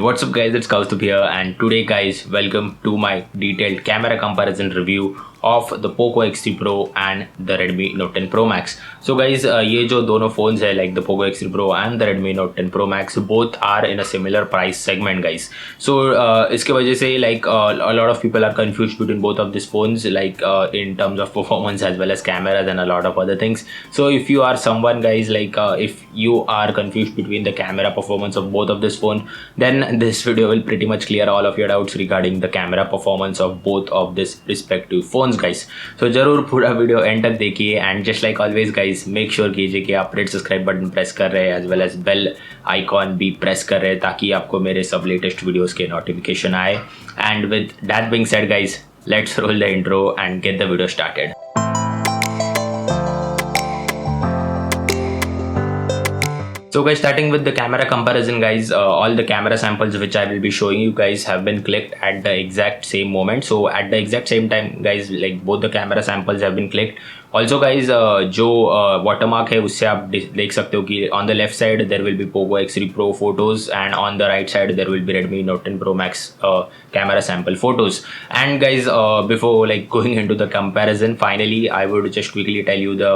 What's up guys, it's Kaustubh here, and today guys, welcome to my detailed camera comparison review of the Poco X3 Pro and the Redmi Note 10 Pro Max. So guys, ये जो दोनों phones है, like the Poco X3 Pro and the Redmi Note 10 Pro Max, both are in a similar price segment guys. So इसके वजह से like a lot of people are confused between both of these phones, like in terms of performance as well as cameras and a lot of other things. So if you are someone guys, like if you are confused between the camera performance of both of this phone, then this video will pretty much clear all of your doubts regarding the camera performance of both of this respective phones guys. So जरूर पूरा video and तक देखिए, and just like always guys, make sure कीजिए कि आप red subscribe button press कर रहे हैं as well as bell icon भी प्रेस कर रहे हैं ताकि आपको मेरे सब लेटेस्ट वीडियोस के नोटिफिकेशन आए. And with that being said guys, let's roll the intro and get the video started. So guys, starting with the camera comparison guys, all the camera samples which I will be showing you guys have been clicked at the exact same moment. So at the exact same time guys, like both the camera samples have been clicked. Also guys, जो watermark है उससे आप देख सकते हो कि on the left side there will be Poco X3 Pro photos and on the right side there will be Redmi Note 10 Pro Max camera sample photos. And guys, before like going into the comparison, finally I would just quickly tell you the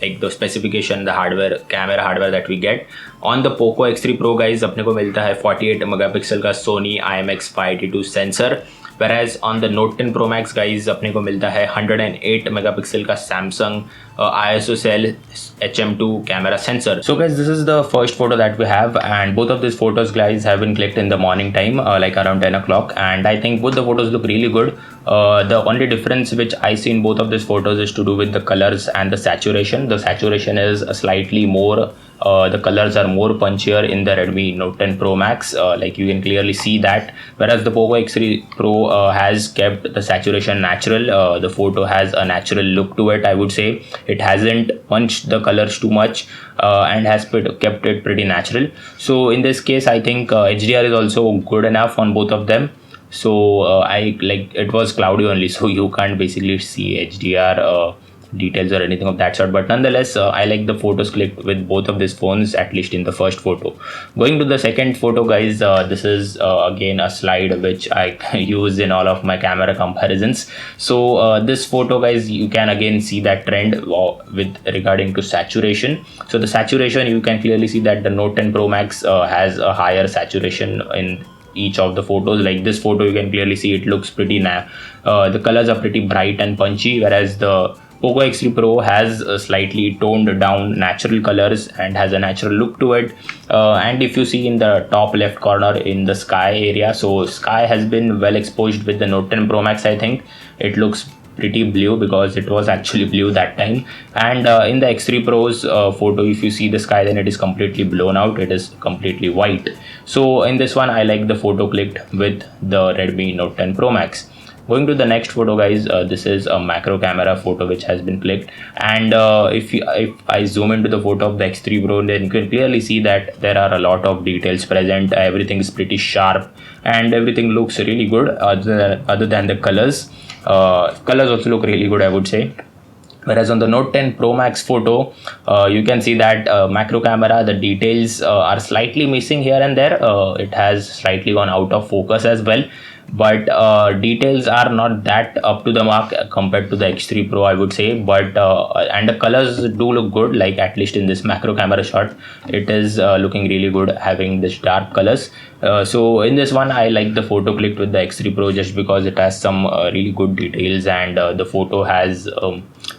like the specification, the hardware, camera hardware that we get. On the Poco X3 Pro guys, अपने को मिलता है 48 megapixel का Sony IMX582 sensor, whereas on the Note 10 Pro Max guys, अपने को मिलता है 108 megapixel का Samsung ISOCELL HM2 camera sensor. So guys, this is the first photo that we have, and both of these photos guys have been clicked in the morning time, like around 10 o'clock, and I think both the photos look really good. The only difference which I see in both of these photos is to do with the colors and the saturation. The saturation is slightly more, the colors are more punchier in the Redmi Note 10 Pro Max, like you can clearly see that, whereas the Poco X3 Pro has kept the saturation natural. The photo has a natural look to it, I would say. It hasn't punched the colors too much and has kept it pretty natural. So in this case I think HDR is also good enough on both of them. So I like, it was cloudy only, so you can't basically see HDR details or anything of that sort, but nonetheless I like the photos clicked with both of these phones, at least in the first photo. Going to the second photo guys, this is again a slide which I use in all of my camera comparisons. So this photo guys, you can again see that trend with regarding to saturation. So the saturation, you can clearly see that the Note 10 Pro Max has a higher saturation in each of the photos. Like this photo, you can clearly see it looks pretty the colors are pretty bright and punchy, whereas the Poco X3 Pro has slightly toned down natural colors and has a natural look to it. And if you see in the top left corner in the sky area, so sky has been well exposed with the Note 10 Pro Max. I think it looks pretty blue because it was actually blue that time. And in the X3 Pro's photo, if you see the sky, then it is completely blown out, it is completely white. So in this one I like the photo clicked with the Redmi Note 10 Pro Max. Going to the next photo guys, this is a macro camera photo which has been clicked, and if I zoom into the photo of the X3 Pro, then you can clearly see that there are a lot of details present. Everything is pretty sharp and everything looks really good, other than the colors. Colors also look really good, I would say. Whereas on the Note 10 Pro Max photo, you can see that macro camera, the details are slightly missing here and there. It has slightly gone out of focus as well, but details are not that up to the mark compared to the X3 Pro, I would say. But and the colors do look good, like at least in this macro camera shot, it is looking really good having this dark colors. So in this one I like the photo clicked with the X3 Pro just because it has some really good details, and the photo has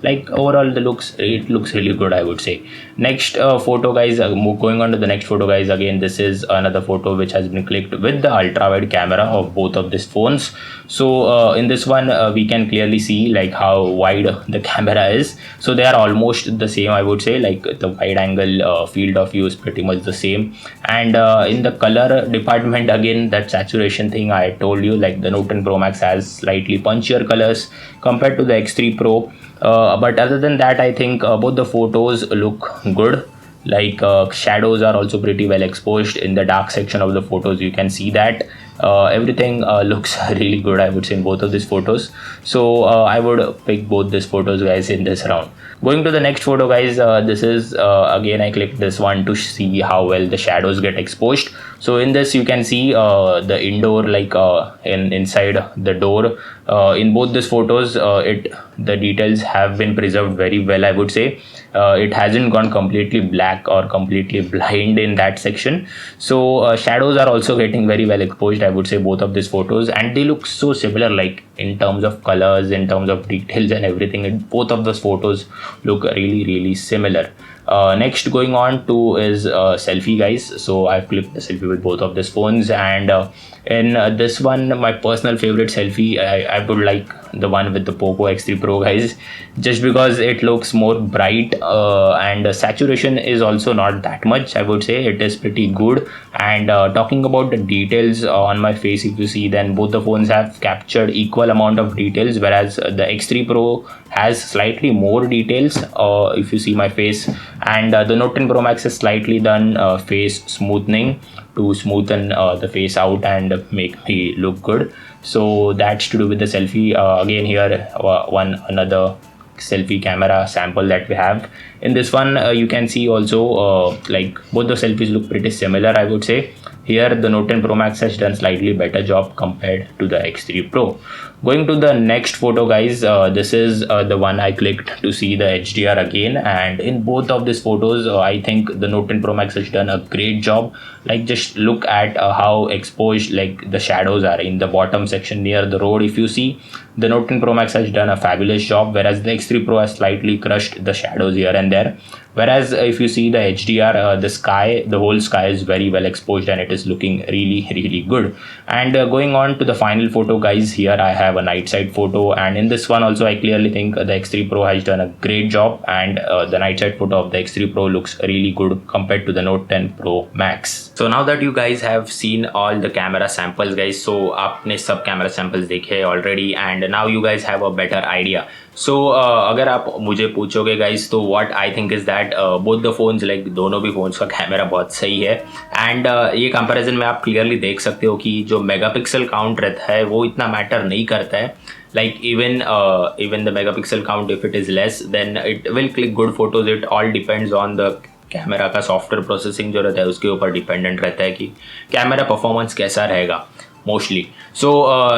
like overall it looks really good, I would say. Next photo guys, going on to the next photo guys, again this is another photo which has been clicked with the ultra wide camera of both of these phones. So in this one we can clearly see like how wide the camera is. So they are almost the same, I would say. Like the wide angle field of view is pretty much the same, and in the color department, again that saturation thing I told you, like the Note 10 Pro Max has slightly punchier colors compared to the X3 Pro. But other than that, I think both the photos look good. Like shadows are also pretty well exposed in the dark section of the photos. You can see that everything looks really good, I would say, in both of these photos. So I would pick both these photos guys in this round. Going to the next photo, guys, this is again I clicked this one to see how well the shadows get exposed. So in this you can see the indoor, like inside the door. In both these photos, the details have been preserved very well, I would say. It hasn't gone completely black or completely blind in that section. So shadows are also getting very well exposed, I would say, both of these photos, and they look so similar, like in terms of colors, in terms of details and everything. Both of those photos look really similar. Next, going on to is selfie, guys. So I've clicked the selfie with both of these phones, and in this one, my personal favorite selfie, I would like the one with the Poco X3 Pro, guys, just because it looks more bright, and saturation is also not that much, I would say. It is pretty good. And talking about the details on my face, if you see, then both the phones have captured equal amount of details, whereas the X3 Pro has slightly more details, if you see my face, and the Note 10 Pro Max has slightly done face smoothing to smoothen the face out and make me look good. So that's to do with the selfie. Again, here another selfie camera sample that we have. In this one, you can see also like both the selfies look pretty similar, I would say. Here the Note 10 Pro Max has done slightly better job compared to the X3 Pro. Going to the next photo, guys, this is the one I clicked to see the HDR again, and in both of these photos, I think the Note 10 Pro Max has done a great job. Like, just look at how exposed like the shadows are in the bottom section near the road. If you see, the Note 10 Pro Max has done a fabulous job, whereas the X3 Pro has slightly crushed the shadows here and there. Whereas if you see the HDR, the whole sky is very well exposed and it is looking really good. And going on to the final photo, guys, here I have a night side photo, and in this one also I clearly think the X3 Pro has done a great job, and the night side photo of the X3 Pro looks really good compared to the Note 10 Pro Max. So now that you guys have seen all the camera samples, guys, so आपने सब camera samples देखे already, and now you guys have a better idea. So अगर आप मुझे पूछोगे, guys, तो what I think is that both the phones, like दोनों भी phones का कैमरा बहुत सही है, and ये कंपैरिजन में आप क्लियरली देख सकते हो कि जो मेगापिक्सल काउंट रहता है वो इतना मैटर नहीं करता है. Like even the megapixel count, if it is less, then it will click good photos. It all depends on the camera का सॉफ्टवेयर प्रोसेसिंग जो रहता है उसके ऊपर डिपेंडेंट रहता है कि कैमरा परफॉर्मेंस कैसा रहेगा mostly. So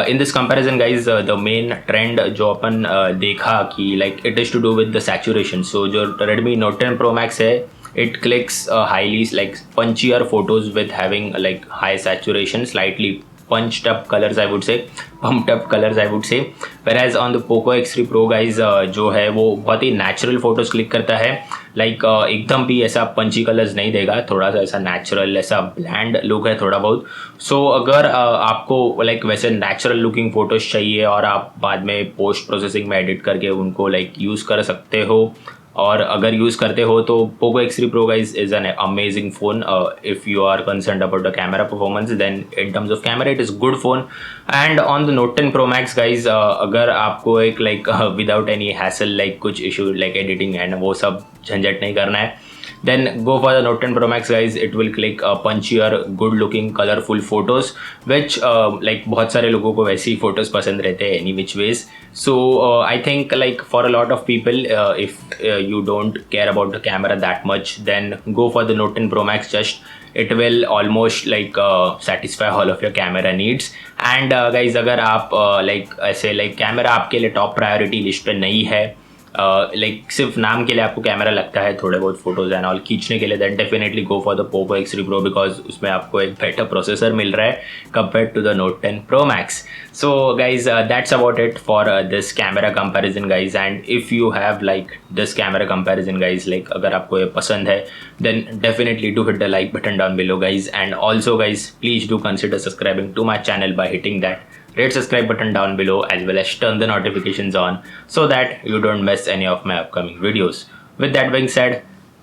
in this comparison, guys, the main trend जो अपन देखा कि like it is to do with the saturation. So जो Redmi Note 10 Pro Max है, it clicks highly like punchier photos with having like high saturation, slightly punched up colors, I would say, pumped up colors, I would say. Whereas on the Poco X3 Pro, guys, जो है वो बहुत ही natural photos click करता है. Like एकदम भी ऐसा पंची colours नहीं देगा, थोड़ा सा ऐसा नेचुरल, ऐसा ब्लैंड लुक है थोड़ा बहुत. सो अगर आपको लाइक वैसे नेचुरल लुकिंग फोटोज चाहिए और आप बाद में पोस्ट प्रोसेसिंग में एडिट करके उनको लाइक यूज़ कर सकते हो, और अगर यूज़ करते हो तो Poco X3 Pro, guys, is an amazing phone. If you are concerned about the camera performance, then in terms of camera it is good phone. And on the Note 10 Pro Max, guys, अगर आपको एक like without any hassle, like कुछ issue like editing and वो सब झंझट नहीं करना है, then go for the Note 10 Pro Max, guys. It will click punchier, good looking, colorful photos, which like बहुत सारे लोगों को वैसी photos पसंद रहते हैं any which ways. So I think like for a lot of people, if you don't care about the camera that much, then go for the Note 10 Pro Max. Just it will almost like satisfy all of your camera needs. And guys, अगर आप like ऐसे like camera आपके लिए top priority list पे नहीं है, like सिर्फ नाम के लिए आपको कैमरा लगता है थोड़े बहुत फोटोज एंड ऑल खींचने के लिए, then definitely go for the Poco X3 Pro, because उसमें आपको एक बेटर प्रोसेसर मिल रहा है compare to the Note 10 Pro Max. So guys, that's about it for this camera comparison, guys. And if you have like this camera comparison, guys, like अगर आपको ये पसंद है, then definitely do hit the like button down below, guys. And also, guys, please do consider subscribing to my channel by hitting that red subscribe button down below, as well as turn the notifications on so that you don't miss any of my upcoming videos. With that being said,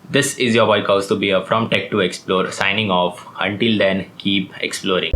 this is your boy Kaustubh from Tech to Explore, signing off. Until then, keep exploring.